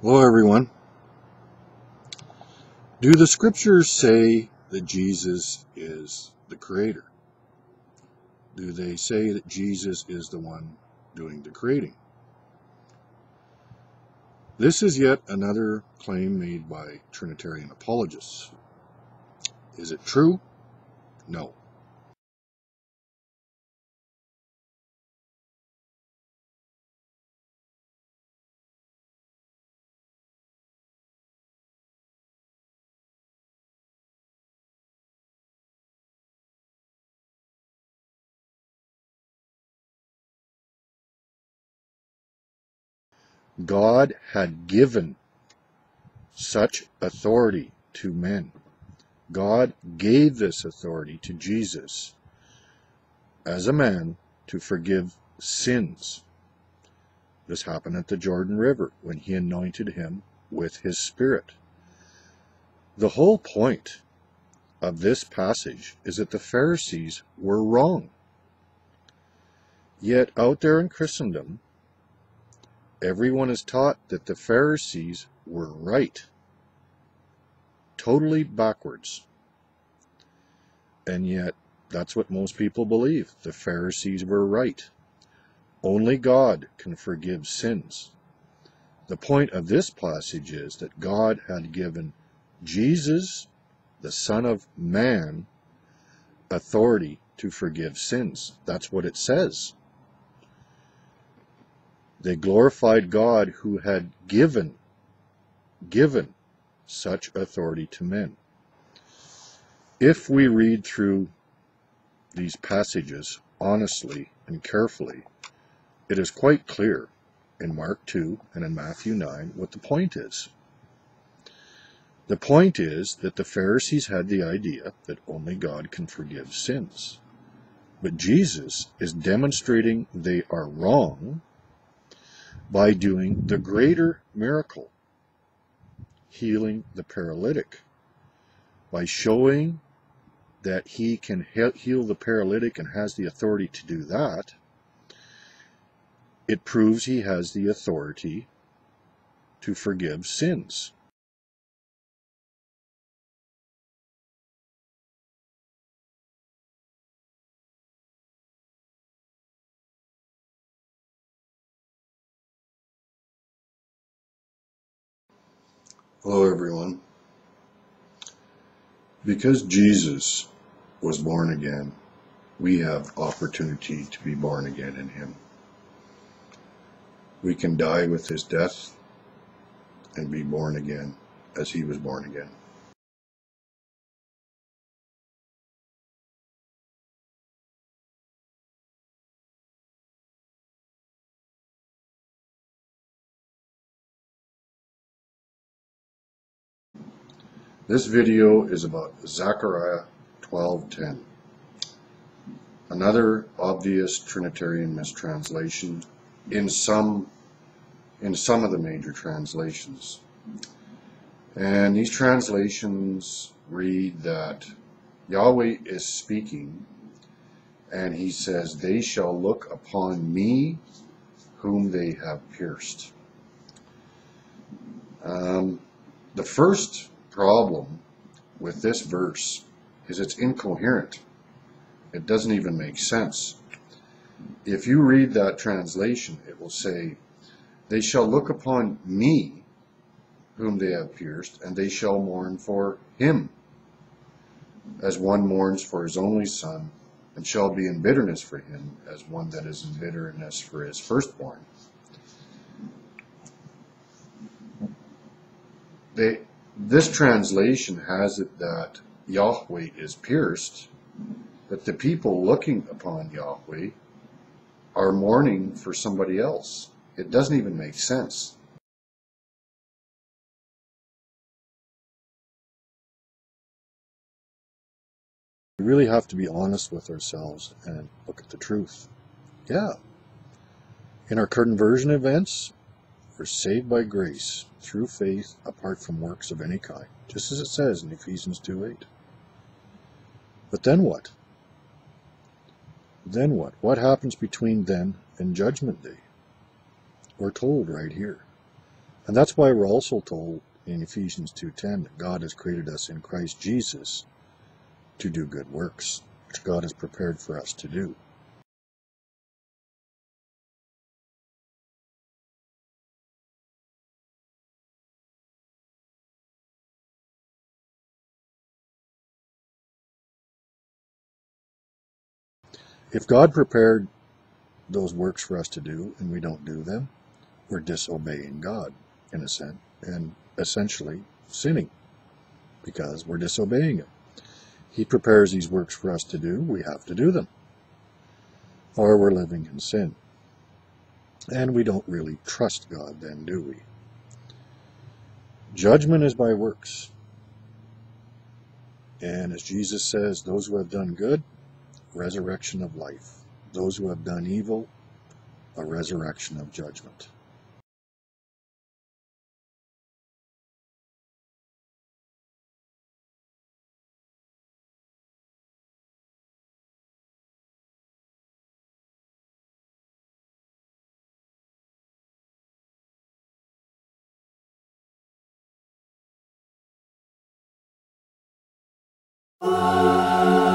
Hello everyone. Do the scriptures say that Jesus is the creator? Do they say that Jesus is the one doing the creating? This is yet another claim made by Trinitarian apologists. Is it true? No. God had given such authority to men. God gave this authority to Jesus as a man to forgive sins. This happened at the Jordan River when he anointed him with his Spirit. The whole point of this passage is that the Pharisees were wrong. Yet out there in Christendom, everyone is taught that the Pharisees were right. Totally backwards. And yet, that's what most people believe. The Pharisees were right. Only God can forgive sins. The point of this passage is that God had given Jesus, the Son of Man, authority to forgive sins. That's what it says. They glorified God who had given such authority to men. If we read through these passages honestly and carefully, it is quite clear in Mark 2 and in Matthew 9 what the point is. The point is that the Pharisees had the idea that only God can forgive sins. But Jesus is demonstrating they are wrong by doing the greater miracle, healing the paralytic. By showing that he can heal the paralytic and has the authority to do that, it proves he has the authority to forgive sins. Hello everyone. Because Jesus was born again, we have opportunity to be born again in him. We can die with his death and be born again as he was born again. This video is about Zechariah 12:10. Another obvious Trinitarian mistranslation in some of the major translations. And these translations read that Yahweh is speaking, and he says, "They shall look upon me whom they have pierced." The first problem with this verse is it's incoherent. It doesn't even make sense. If you read that translation, it will say, "They shall look upon me whom they have pierced, and they shall mourn for him, as one mourns for his only son, and shall be in bitterness for him, as one that is in bitterness for his firstborn." This translation has it that Yahweh is pierced, that the people looking upon Yahweh are mourning for somebody else. It doesn't even make sense. We really have to be honest with ourselves and look at the truth. Yeah. In our conversion events, we're saved by grace through faith apart from works of any kind, just as it says in Ephesians 2:8. But then what? Then what? What happens between then and Judgment Day? We're told right here. And that's why we're also told in Ephesians 2:10 that God has created us in Christ Jesus to do good works, which God has prepared for us to do. If God prepared those works for us to do and we don't do them, we're disobeying God in a sense, and essentially sinning because we're disobeying Him. He prepares these works for us to do, we have to do them, or we're living in sin. And we don't really trust God then, do we? Judgment is by works. And as Jesus says, those who have done good, resurrection of life. Those who have done evil, a resurrection of judgment. Oh